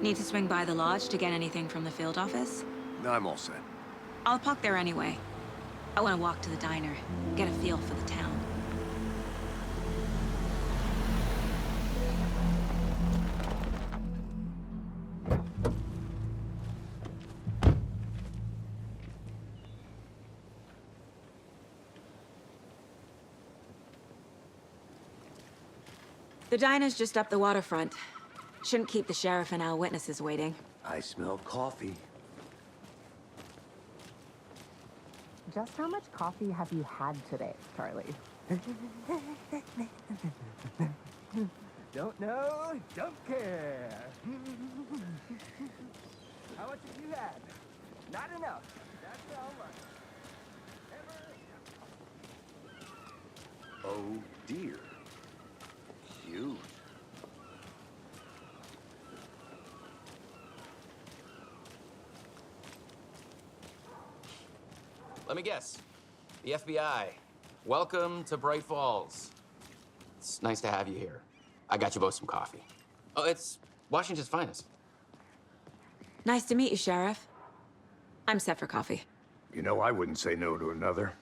Need to swing by the lodge to get anything from the field office? No, I'm all set. I'll park there anyway. I want to walk to the diner, get a feel for the town. The diner's just up the waterfront. Shouldn't keep the sheriff and our witnesses waiting. I smell coffee. Just how much coffee have you had today, Charlie? Don't know, don't care. How much have you had? Not enough. That's how much. Oh, dear. Cute. Let me guess. The FBI. Welcome to Bright Falls. It's nice to have you here. I got you both some coffee. Oh, it's Washington's finest. Nice to meet you, Sheriff. I'm set for coffee. You know, I wouldn't say no to another.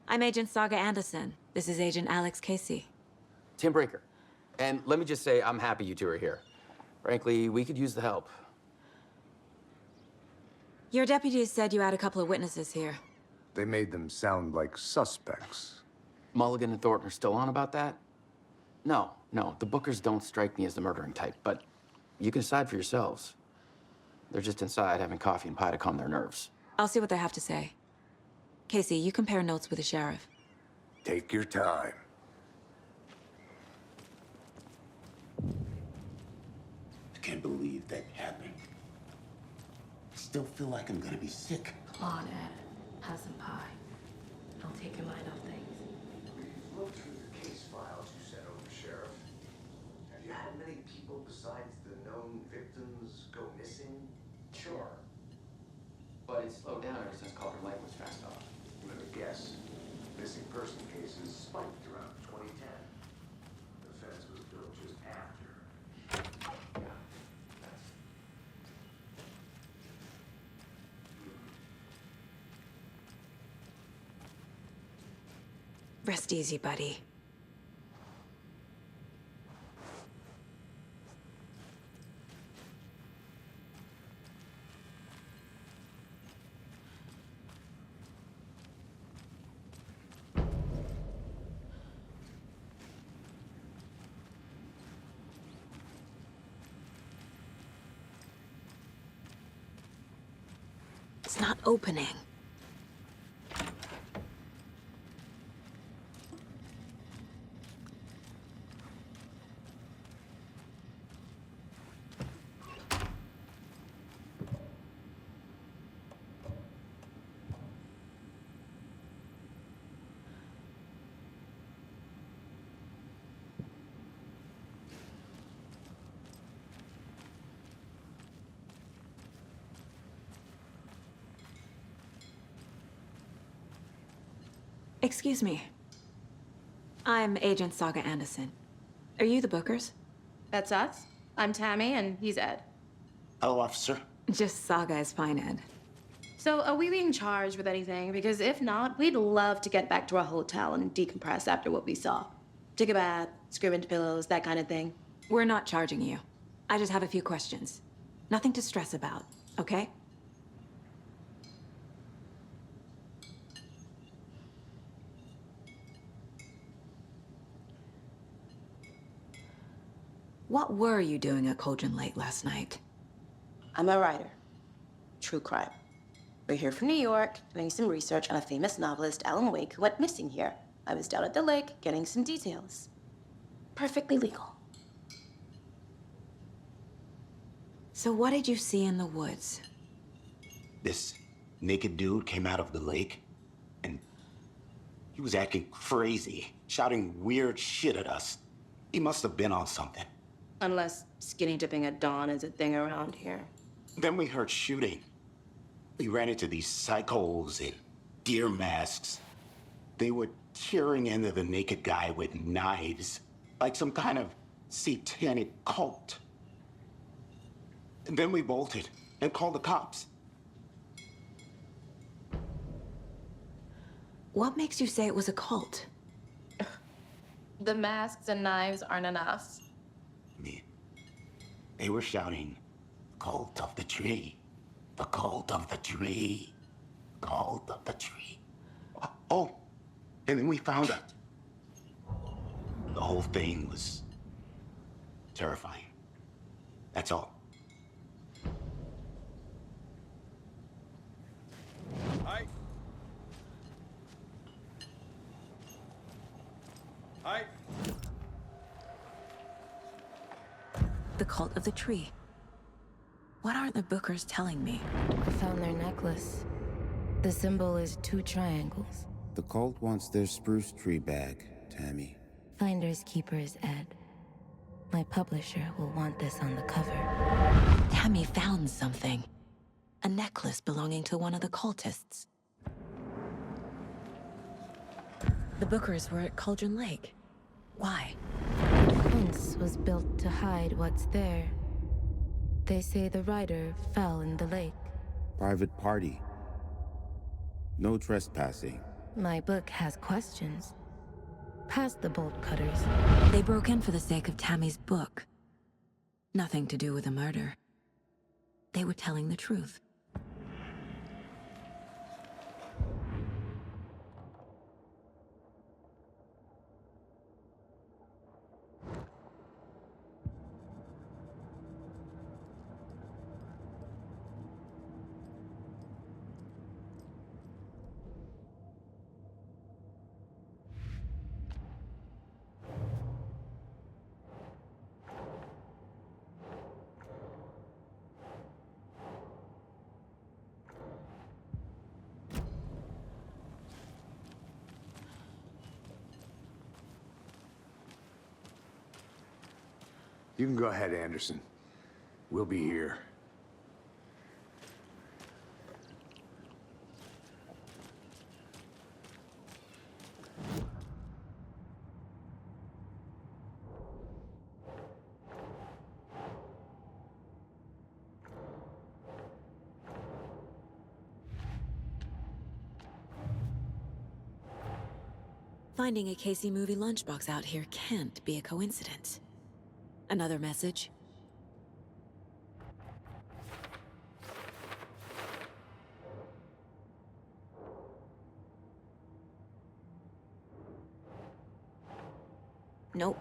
I'm Agent Saga Anderson. This is Agent Alex Casey. Tim Breaker. And let me just say, I'm happy you two are here. Frankly, we could use the help. Your deputies said you had a couple of witnesses here. They made them sound like suspects. Mulligan and Thornton are still on about that? No, the Bookers don't strike me as the murdering type, but you can decide for yourselves. They're just inside having coffee and pie to calm their nerves. I'll see what they have to say. Casey, you compare notes with the sheriff. Take your time. I can't believe that happened. I still feel like I'm gonna be sick. Come on, Ed. Have some pie. Don't take your mind off things. We've looked through the case files you sent over, Sheriff. Have you had many people besides the known victims go missing? Sure. But it slowed down ever since Calder Light was fast off. Let me guess. Missing person cases spiked around 2010. The fence was built just after. Rest easy, buddy. It's not opening. Excuse me. I'm Agent Saga Anderson. Are you the Bookers? That's us. I'm Tammy, and he's Ed. Hello, officer. Just Saga is fine, Ed. So, are we being charged with anything? Because if not, we'd love to get back to our hotel and decompress after what we saw. Take a bath, scream into pillows, that kind of thing. We're not charging you. I just have a few questions. Nothing to stress about, okay? What were you doing at Cauldron Lake last night? I'm a writer. True crime. We're here from New York, doing some research on a famous novelist, Alan Wake, who went missing here. I was down at the lake, getting some details. Perfectly legal. So what did you see in the woods? This naked dude came out of the lake, and he was acting crazy, shouting weird shit at us. He must have been on something. Unless skinny dipping at dawn is a thing around here. Then we heard shooting. We ran into these psychos in deer masks. They were tearing into the naked guy with knives, like some kind of satanic cult. And then we bolted and called the cops. What makes you say it was a cult? The masks and knives aren't enough. I mean, they were shouting, "Cult of the tree, the cult of the tree, cult of the tree." Oh, and then we found it. The whole thing was terrifying. That's all. Hi. Hi. The cult of the tree. What aren't the Bookers telling me? I found their necklace. The symbol is 2 triangles. The cult wants their spruce tree back, Tammy. Finders keepers, Ed. My publisher will want this on the cover. Tammy found something. A necklace belonging to one of the cultists. The Bookers were at Cauldron Lake. Why? The fence was built to hide what's there. They say the rider fell in the lake. Private party. No trespassing. My book has questions. Past the bolt cutters. They broke in for the sake of Tammy's book. Nothing to do with a murder. They were telling the truth. You can go ahead, Anderson. We'll be here. Finding a Casey movie lunchbox out here can't be a coincidence. Another message? Nope.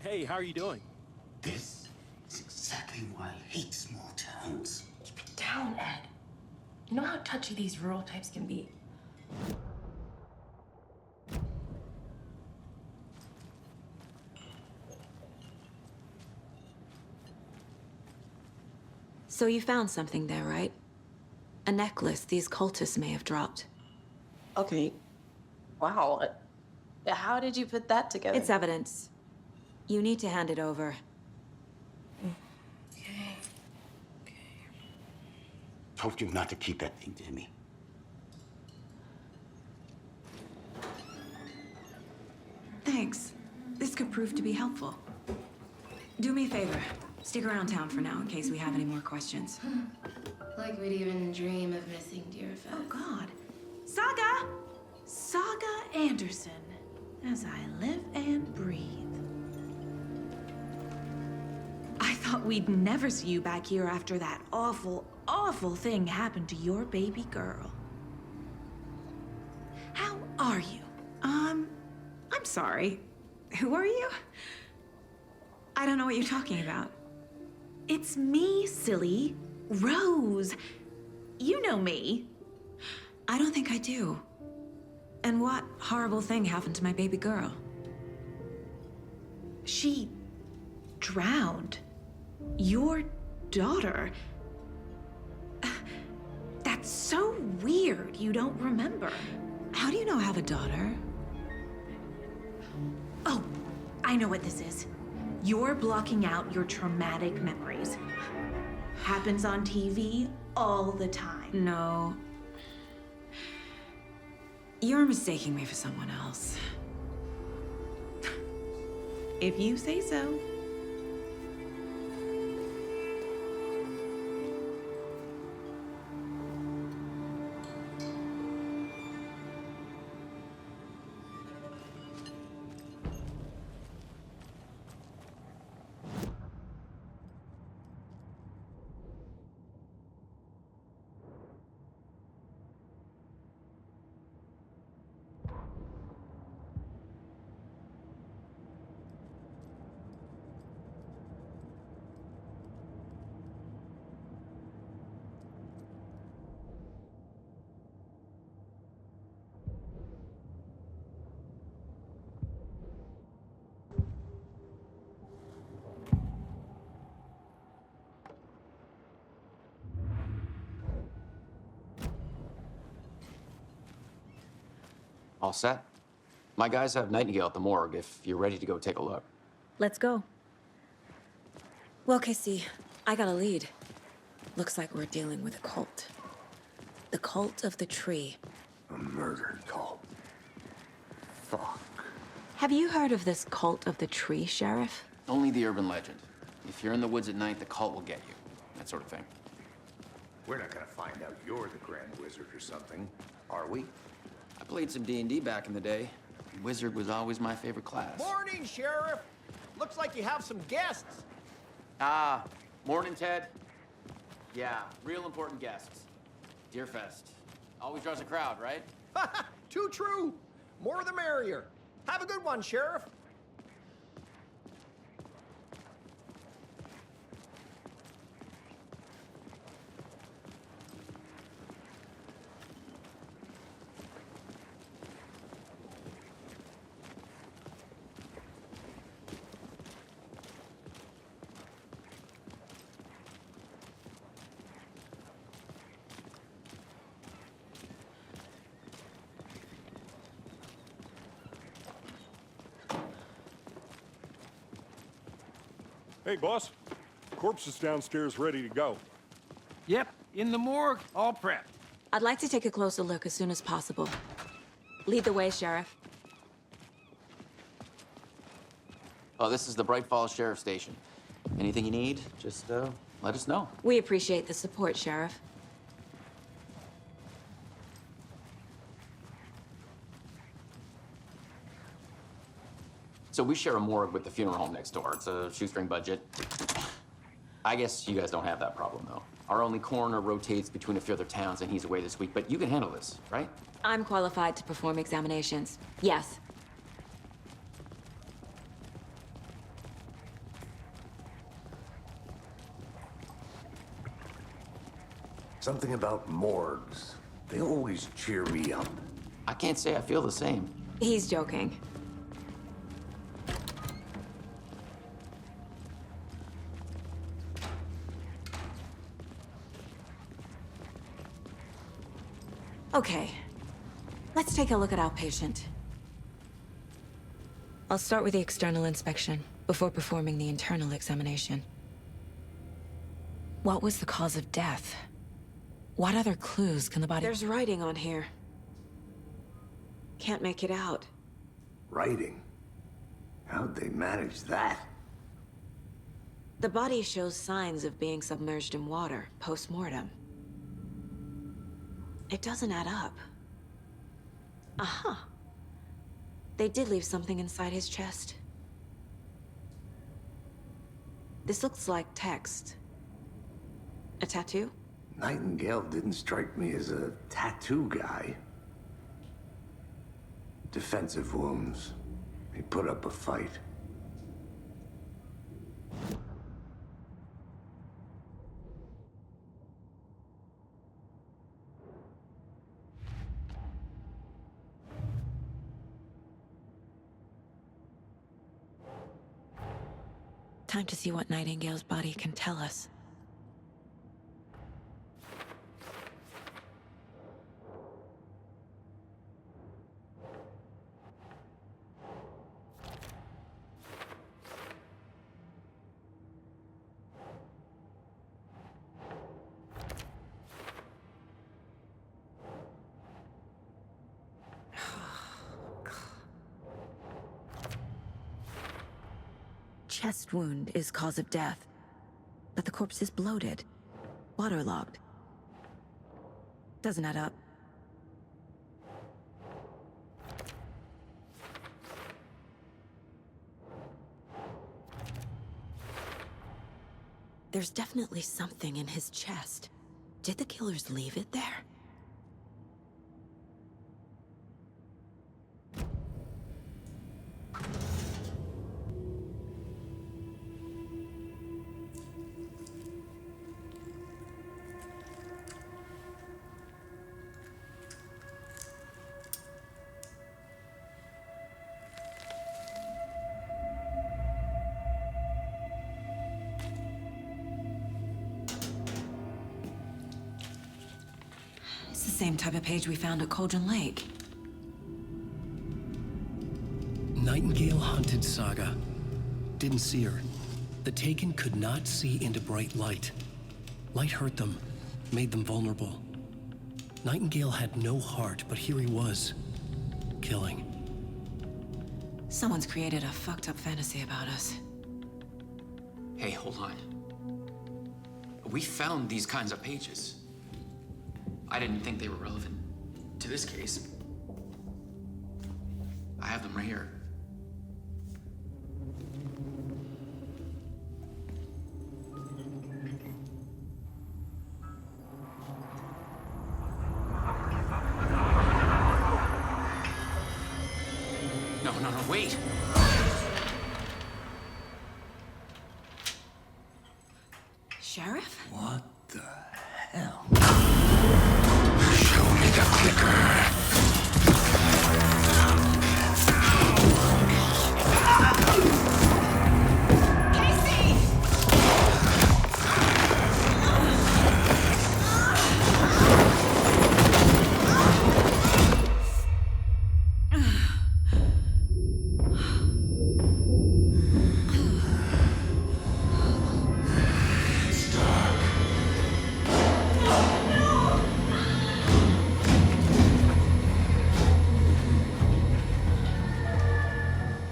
Hey, how are you doing? This is exactly why I hate small towns. Keep it down, Ed. You know how touchy these rural types can be. So you found something there, right? A necklace these cultists may have dropped. Okay. Wow. How did you put that together? It's evidence. You need to hand it over. Okay. Told you not to keep that thing to me. Thanks. This could prove to be helpful. Do me a favor. Stick around town for now in case we have any more questions. Like we'd even dream of missing dear Oh, Fez. God. Saga! Saga Anderson, as I live and breathe. I thought we'd never see you back here after that awful, awful thing happened to your baby girl. How are you? I'm sorry. Who are you? I don't know what you're talking about. It's me, silly. Rose. You know me. I don't think I do. And what horrible thing happened to my baby girl? She drowned. Your daughter. That's so weird you don't remember. How do you know I have a daughter? Oh, I know what this is. You're blocking out your traumatic memories. Happens on TV all the time. No. You're mistaking me for someone else. If you say so. All set? My guys have Nightingale at the morgue if you're ready to go take a look. Let's go. Well, Casey, I got a lead. Looks like we're dealing with a cult. The cult of the tree. A murder cult. Fuck. Have you heard of this cult of the tree, Sheriff? Only the urban legend. If you're in the woods at night, the cult will get you. That sort of thing. We're not gonna find out you're the Grand Wizard or something, are we? I played some D&D back in the day. Wizard was always my favorite class. Morning, Sheriff. Looks like you have some guests. Ah, morning, Ted. Yeah, real important guests. Deerfest. Always draws a crowd, right? Too true. More the merrier. Have a good one, Sheriff. Hey, boss. Corpse is downstairs ready to go. Yep, in the morgue, all prepped. I'd like to take a closer look as soon as possible. Lead the way, Sheriff. Oh, this is the Bright Falls Sheriff Station. Anything you need, just let us know. We appreciate the support, Sheriff. So we share a morgue with the funeral home next door. It's a shoestring budget. I guess you guys don't have that problem, though. Our only coroner rotates between a few other towns, and he's away this week. But you can handle this, right? I'm qualified to perform examinations. Yes. Something about morgues. They always cheer me up. I can't say I feel the same. He's joking. Okay, let's take a look at our patient. I'll start with the external inspection before performing the internal examination. What was the cause of death? What other clues can the body— There's writing on here. Can't make it out. Writing? How'd they manage that? The body shows signs of being submerged in water post-mortem. It doesn't add up. Uh-huh. They did leave something inside his chest. This looks like text. A tattoo? Nightingale didn't strike me as a tattoo guy. Defensive wounds. He put up a fight. Time to see what Nightingale's body can tell us. Chest wound is cause of death, but the corpse is bloated, waterlogged. Doesn't add up. There's definitely something in his chest. Did the killers leave it there? It's the same type of page we found at Cauldron Lake. Nightingale hunted Saga. Didn't see her. The Taken could not see into bright light. Light hurt them, made them vulnerable. Nightingale had no heart, but here he was, killing. Someone's created a fucked up fantasy about us. Hey, hold on. We found these kinds of pages. I didn't think they were relevant to this case. I have them right here. No, wait! Sheriff? What the hell? Show me the clicker.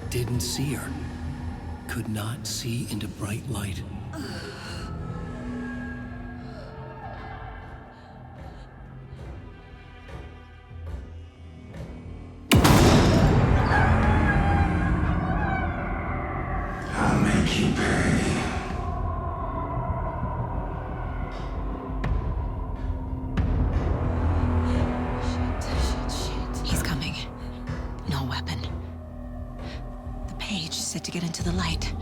Didn't see her. Could not see into bright light. I'll make you pay. Shit. He's coming. No weapon. The page said to get into the light.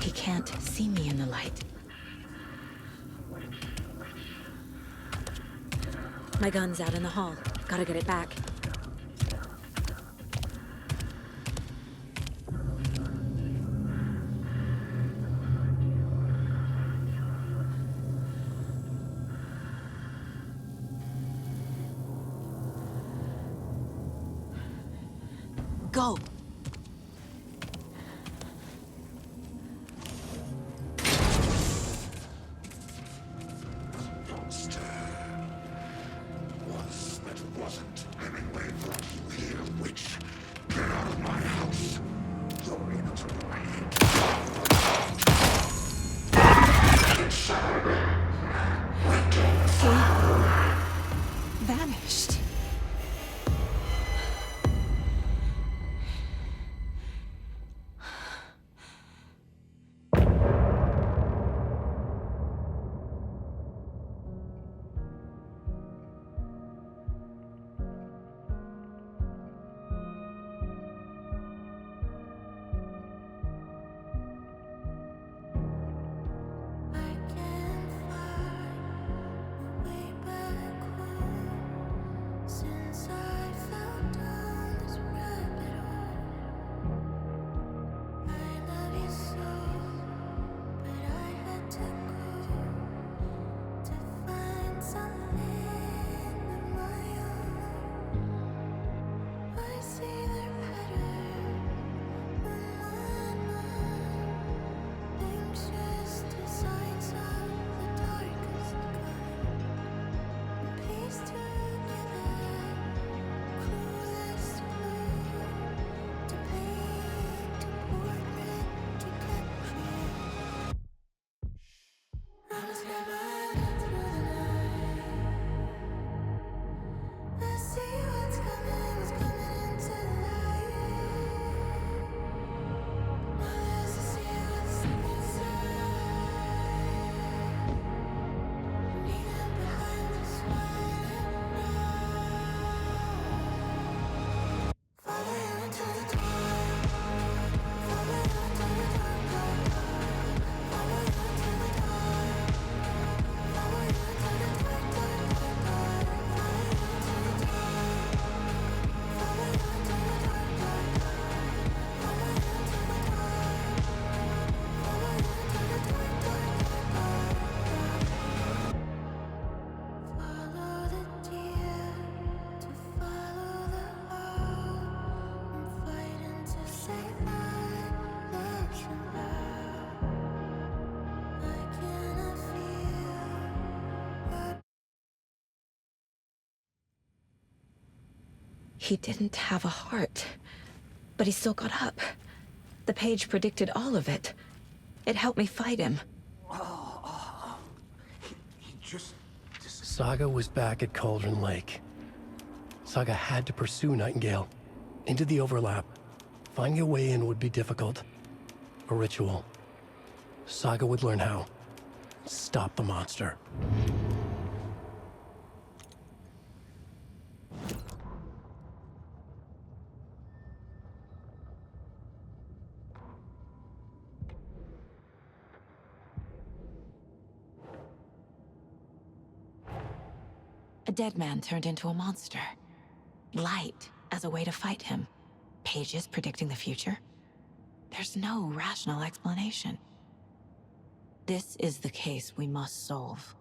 He can't see me in the light. My gun's out in the hall. Gotta get it back. Go! He didn't have a heart, but he still got up. The page predicted all of it. It helped me fight him. He just... Saga was back at Cauldron Lake. Saga had to pursue Nightingale into the overlap. Finding a way in would be difficult. A ritual. Saga would learn how. Stop the monster. A dead man turned into a monster. Light as a way to fight him. Pages predicting the future. There's no rational explanation. This is the case we must solve.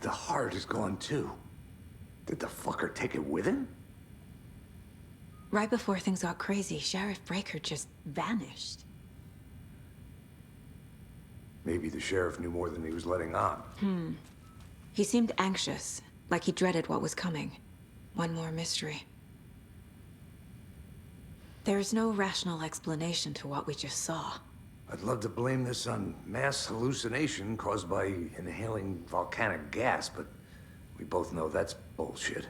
The heart is gone too. Did the fucker take it with him? Right before things got crazy, Sheriff Breaker just vanished. Maybe the sheriff knew more than he was letting on. He seemed anxious, like he dreaded what was coming. One more mystery. There's no rational explanation to what we just saw. I'd love to blame this on mass hallucination caused by inhaling volcanic gas, but we both know that's bullshit.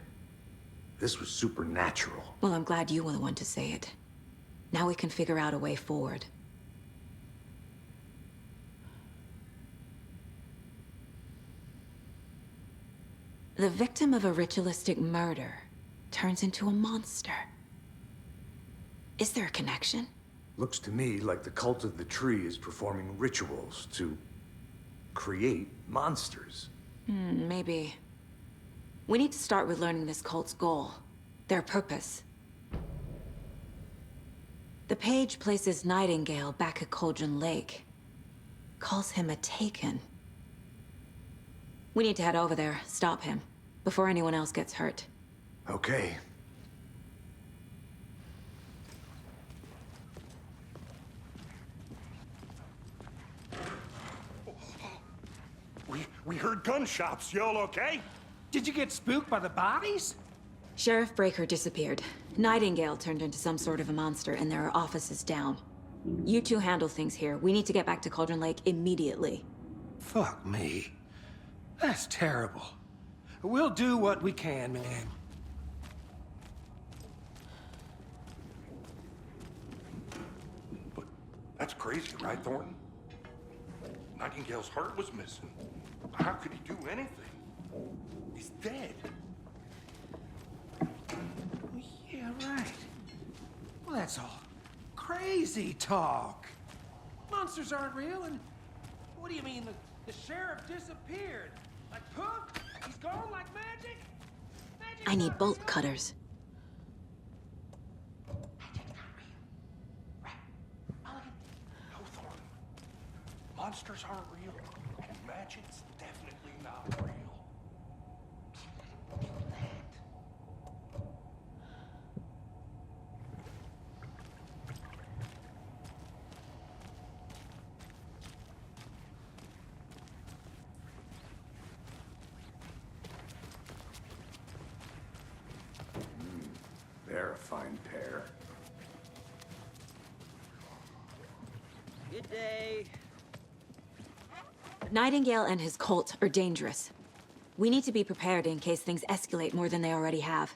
This was supernatural. Well, I'm glad you were the one to say it. Now we can figure out a way forward. The victim of a ritualistic murder turns into a monster. Is there a connection? Looks to me like the cult of the tree is performing rituals to create monsters. Maybe. We need to start with learning this cult's goal, their purpose. The page places Nightingale back at Cauldron Lake, calls him a Taken. We need to head over there, stop him, before anyone else gets hurt. Okay. We heard gunshots. You all okay? Did you get spooked by the bodies? Sheriff Breaker disappeared. Nightingale turned into some sort of a monster, and there are offices down. You two handle things here. We need to get back to Cauldron Lake immediately. Fuck me. That's terrible. We'll do what we can, man. But that's crazy, right, Thornton? Nightingale's heart was missing. How could he do anything? He's dead. Yeah, right. Well, that's all crazy talk. Monsters aren't real, and what do you mean the sheriff disappeared? Like poof? He's gone like magic? I need bolt cutters. No, Thornton. Monsters aren't real. And magic's definitely not real. They're a fine pair. Good day. Nightingale and his cult are dangerous. We need to be prepared in case things escalate more than they already have.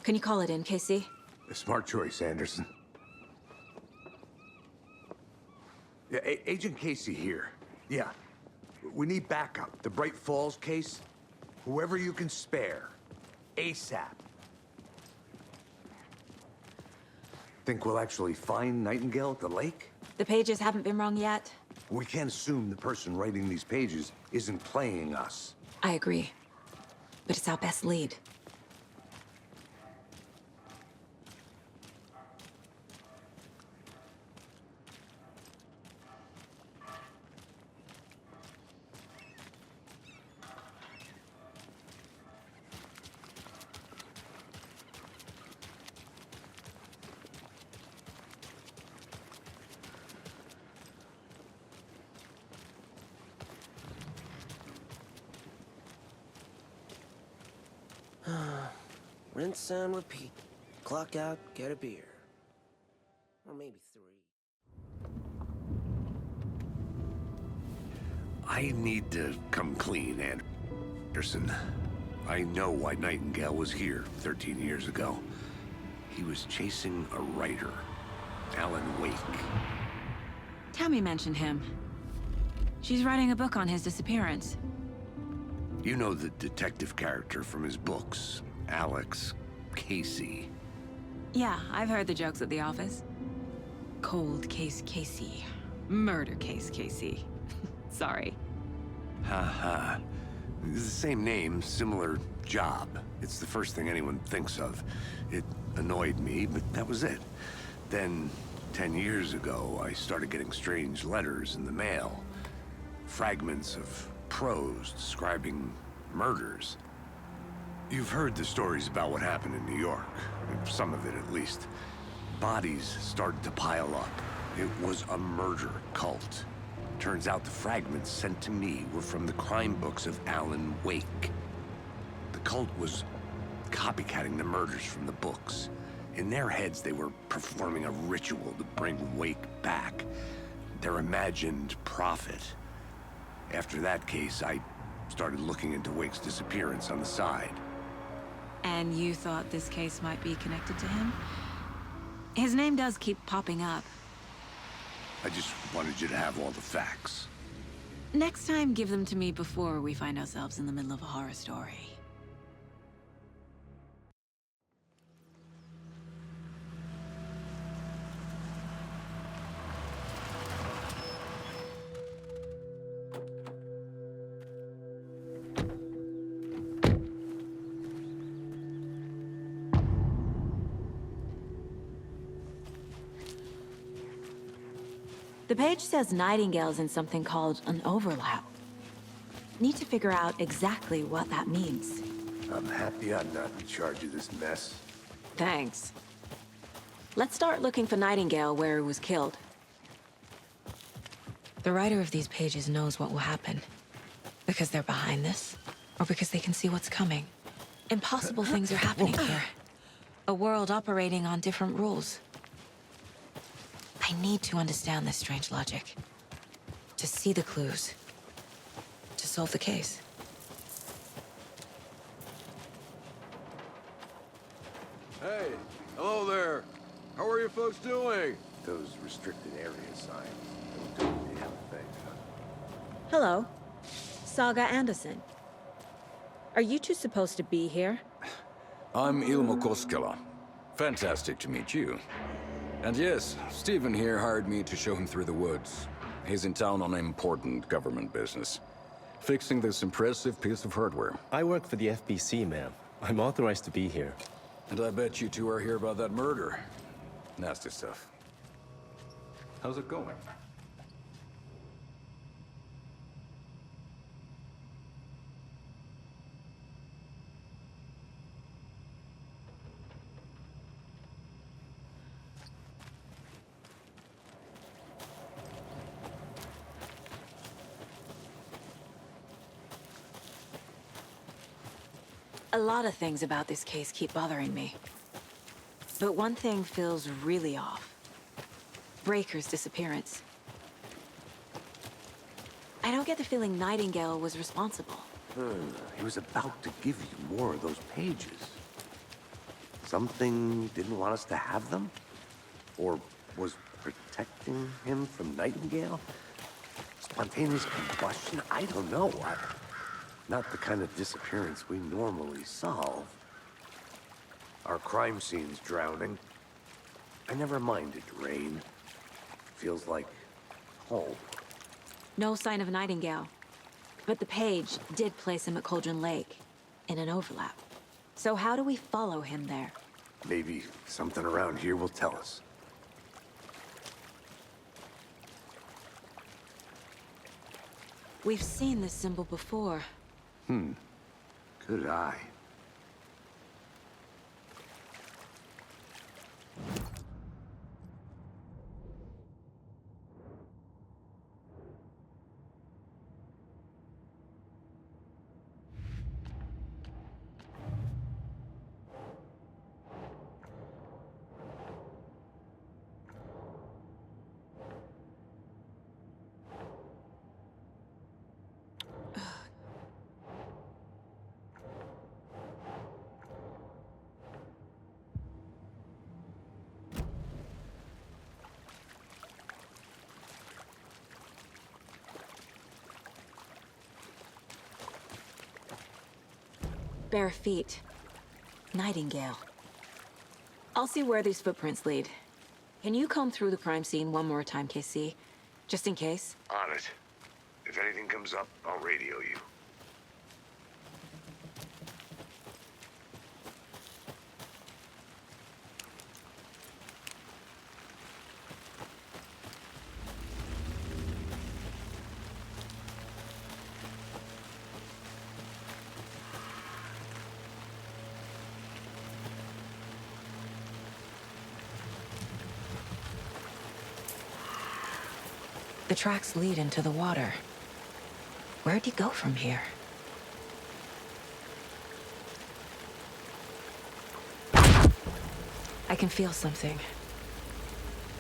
Can you call it in, KC? A smart choice, Anderson. Yeah, Agent Casey here. Yeah. We need backup. The Bright Falls case. Whoever you can spare. ASAP. Think we'll actually find Nightingale at the lake? The pages haven't been wrong yet. We can't assume the person writing these pages isn't playing us. I agree. But it's our best lead. Rinse and repeat. Clock out, get a beer. Or maybe 3. I need to come clean, Anderson. I know why Nightingale was here 13 years ago. He was chasing a writer, Alan Wake. Tammy mentioned him. She's writing a book on his disappearance. You know the detective character from his books, Alex Casey. Yeah, I've heard the jokes at the office. Cold case Casey. Murder case Casey. Sorry. Ha. It's the same name, similar job. It's the first thing anyone thinks of. It annoyed me, but that was it. Then, 10 years ago, I started getting strange letters in the mail. Fragments of prose describing murders. You've heard the stories about what happened in New York. Some of it, at least. Bodies started to pile up. It was a murder cult. Turns out the fragments sent to me were from the crime books of Alan Wake. The cult was copycatting the murders from the books. In their heads, they were performing a ritual to bring Wake back. Their imagined prophet. After that case, I started looking into Wake's disappearance on the side. And you thought this case might be connected to him? His name does keep popping up. I just wanted you to have all the facts. Next time, give them to me before we find ourselves in the middle of a horror story. The page says Nightingale's in something called an overlap. Need to figure out exactly what that means. I'm happy I'm not in charge of this mess. Thanks. Let's start looking for Nightingale where he was killed. The writer of these pages knows what will happen. Because they're behind this, or because they can see what's coming. Impossible things are happening here. A world operating on different rules. I need to understand this strange logic. To see the clues. To solve the case. Hey, hello there. How are you folks doing? Those restricted area signs don't totally have a thing, huh? Hello. Saga Anderson. Are you two supposed to be here? I'm Ilmo Koskela. Fantastic to meet you. And yes, Stephen here hired me to show him through the woods. He's in town on important government business. Fixing this impressive piece of hardware. I work for the FBC, ma'am. I'm authorized to be here. And I bet you two are here about that murder. Nasty stuff. How's it going? A lot of things about this case keep bothering me. But one thing feels really off. Breaker's disappearance. I don't get the feeling Nightingale was responsible. He was about to give you more of those pages. Something didn't want us to have them? Or was protecting him from Nightingale? Spontaneous combustion? I don't know. Not the kind of disappearance we normally solve. Our crime scene's drowning. I never minded rain. Feels like home. No sign of Nightingale. But the page did place him at Cauldron Lake, in an overlap. So how do we follow him there? Maybe something around here will tell us. We've seen this symbol before. Good eye. Bare feet. Nightingale. I'll see where these footprints lead. Can you comb through the crime scene one more time, KC? Just in case? On it. If anything comes up, I'll radio you. The tracks lead into the water. Where'd he go from here? I can feel something.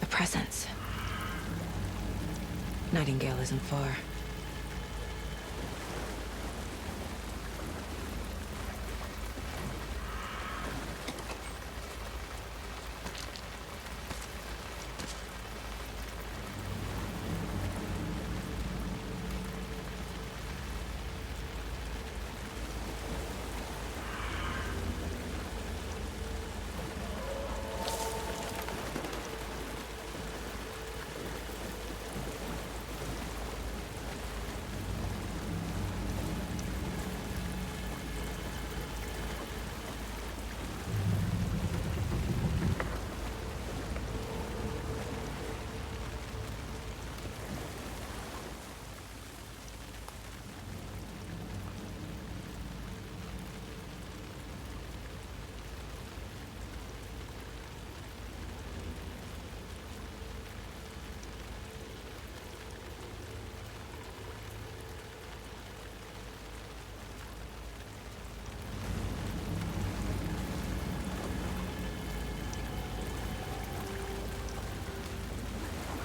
A presence. Nightingale isn't far.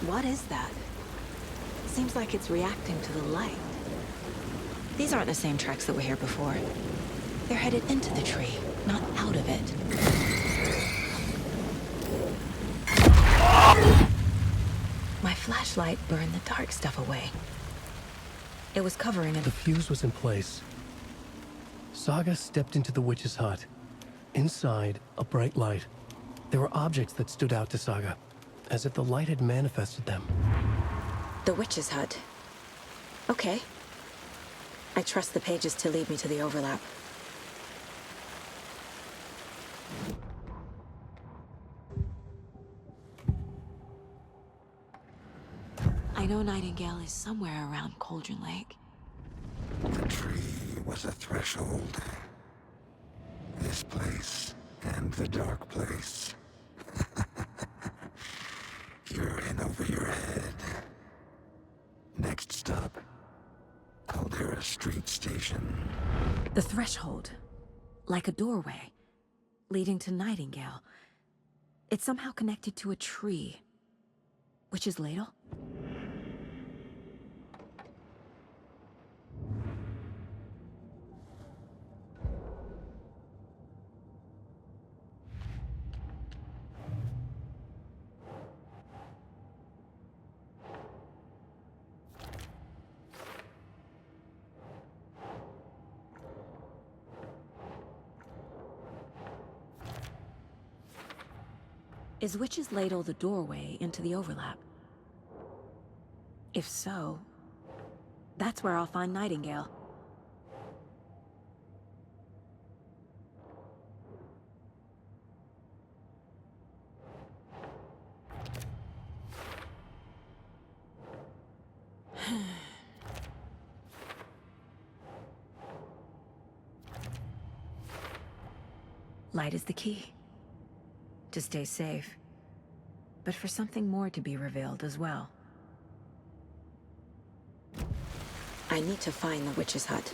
What is that? Seems like it's reacting to the light. These aren't the same tracks that were here before. They're headed into the tree, not out of it. My flashlight burned the dark stuff away. It was covering it. The fuse was in place. Saga stepped into the witch's hut. Inside, a bright light. There were objects that stood out to Saga, as if the light had manifested them. The witch's hut. Okay. I trust the pages to lead me to the overlap. I know Nightingale is somewhere around Cauldron Lake. The tree was a threshold. This place and the dark place. You're in over your head. Next stop, Caldera Street Station. The threshold. Like a doorway. Leading to Nightingale. It's somehow connected to a tree. Witch's ladle? Is Witch's Ladle the doorway into the overlap? If so, that's where I'll find Nightingale. Light is the key. To stay safe. But for something more to be revealed as well. I need to find the witch's hut.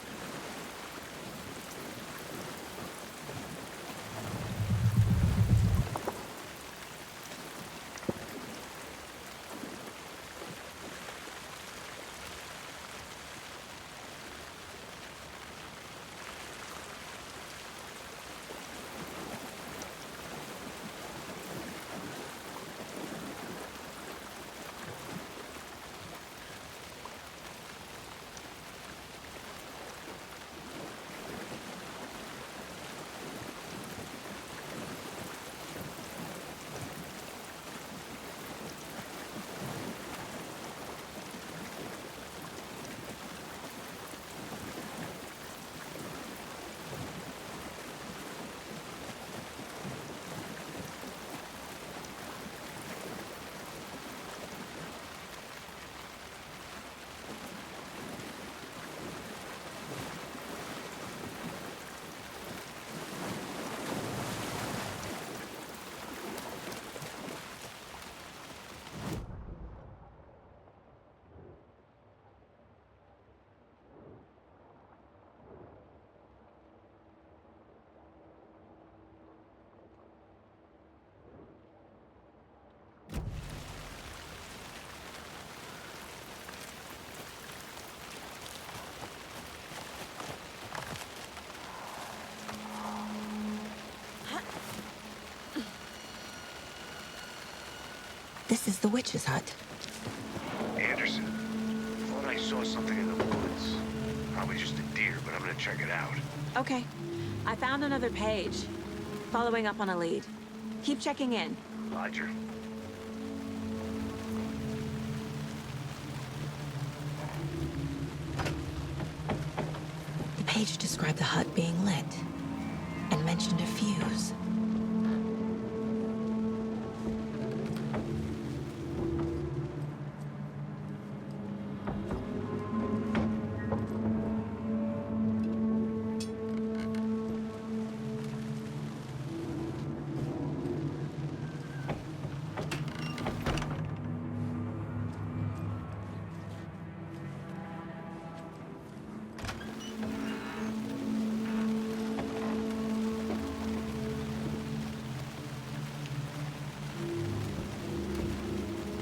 This is the witch's hut. Anderson, thought I saw something in the woods. Probably just a deer, but I'm gonna check it out. Okay. I found another page. Following up on a lead. Keep checking in. Roger. The page described the hut being lit and mentioned a fuse.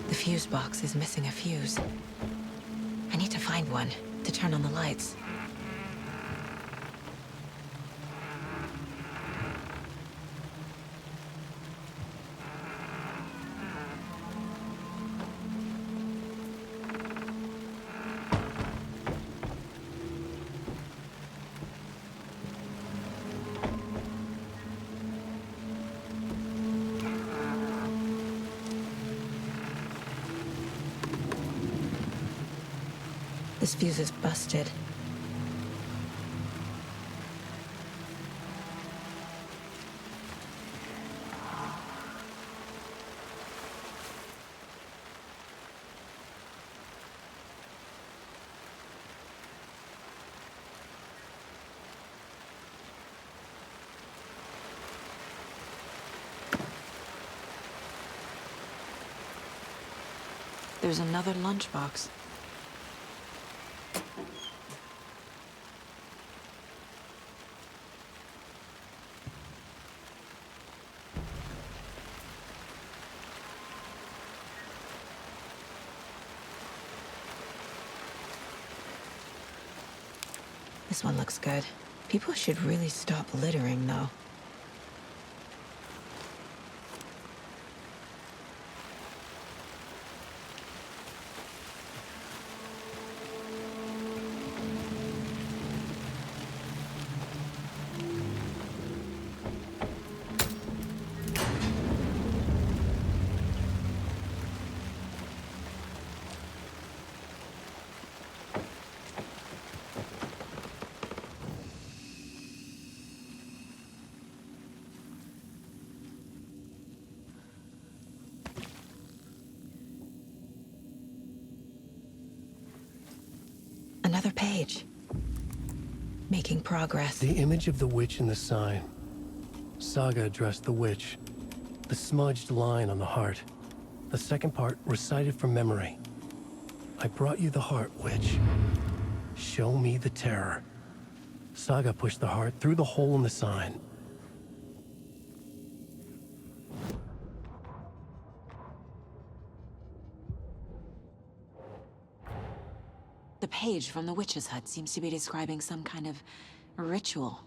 The fuse box is missing a fuse. I need to find one to turn on the lights. This fuse is busted. There's another lunchbox. This one looks good. People should really stop littering, though. Another page. Making progress. The image of the witch in the sign. Saga addressed the witch. The smudged line on the heart. The second part recited from memory. I brought you the heart, witch. Show me the terror. Saga pushed the heart through the hole in the sign. The page from the witch's hut seems to be describing some kind of ritual.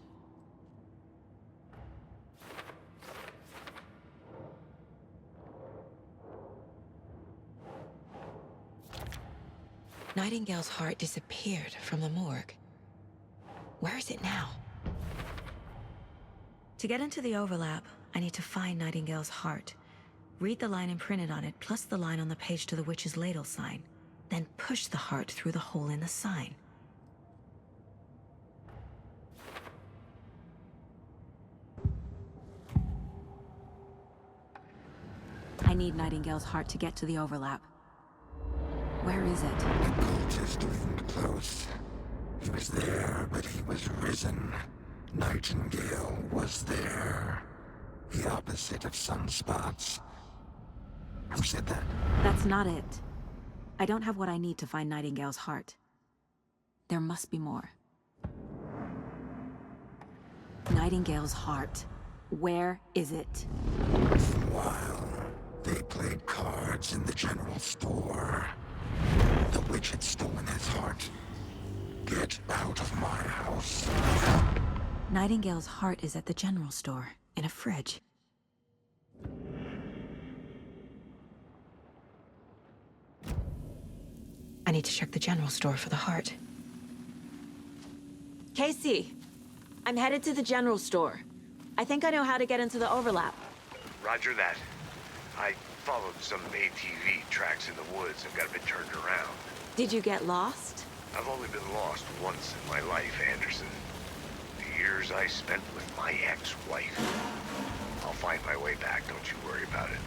Nightingale's heart disappeared from the morgue. Where is it now? To get into the overlap, I need to find Nightingale's heart. Read the line imprinted on it, plus the line on the page to the witch's ladle sign. Then push the heart through the hole in the sign. I need Nightingale's heart to get to the overlap. Where is it? The cultist leaned close. He was there, but he was risen. Nightingale was there. The opposite of sunspots. Who said that? That's not it. I don't have what I need to find Nightingale's heart. There must be more. Nightingale's heart. Where is it? While they played cards in the general store, the witch had stolen his heart. Get out of my house. Nightingale's heart is at the general store, in a fridge. I need to check the general store for the heart. Casey, I'm headed to the general store. I think I know how to get into the overlap. Roger that. I followed some ATV tracks in the woods and got a bit turned around. Did you get lost? I've only been lost once in my life, Anderson. The years I spent with my ex-wife. I'll find my way back, don't you worry about it.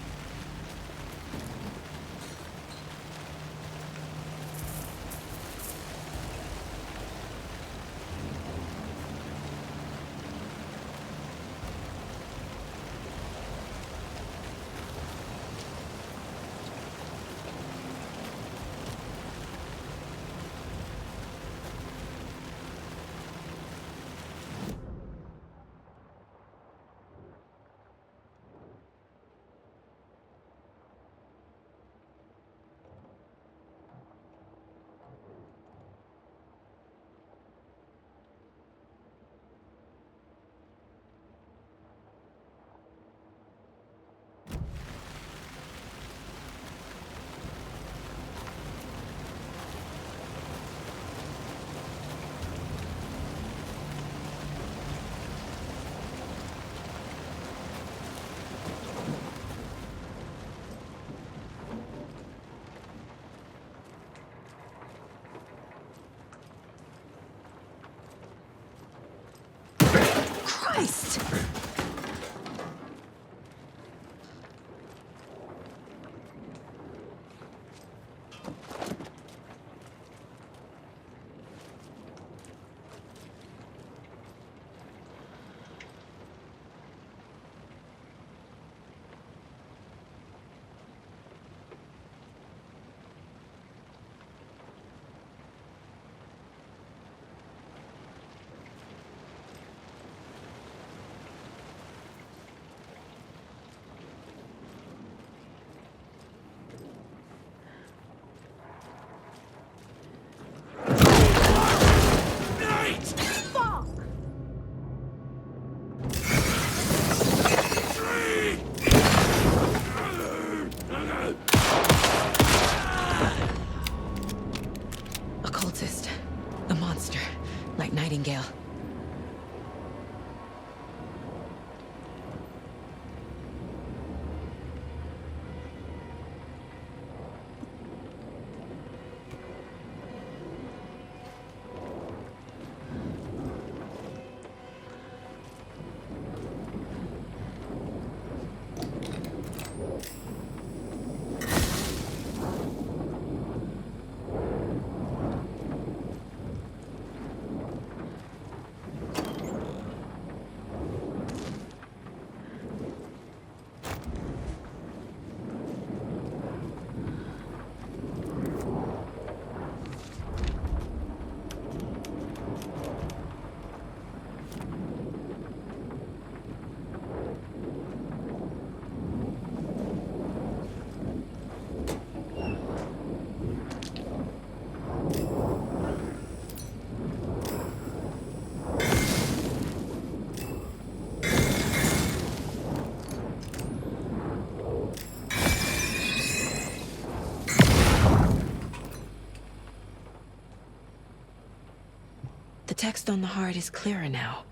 text on the heart is clearer now.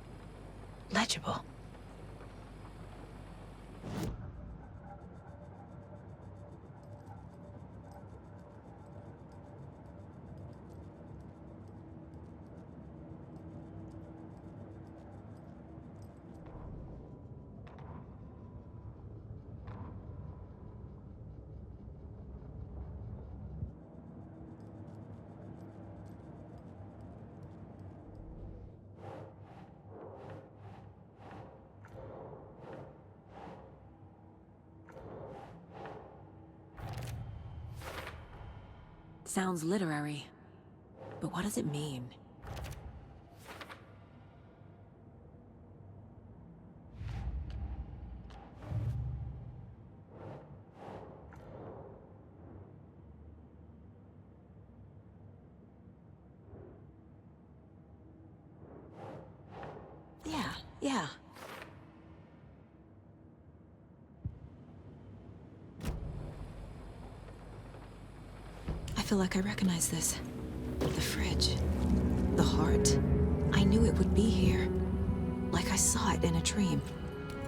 Legible. Sounds literary, but what does it mean? Yeah. I feel like I recognize this. The fridge. The heart. I knew it would be here. Like I saw it in a dream.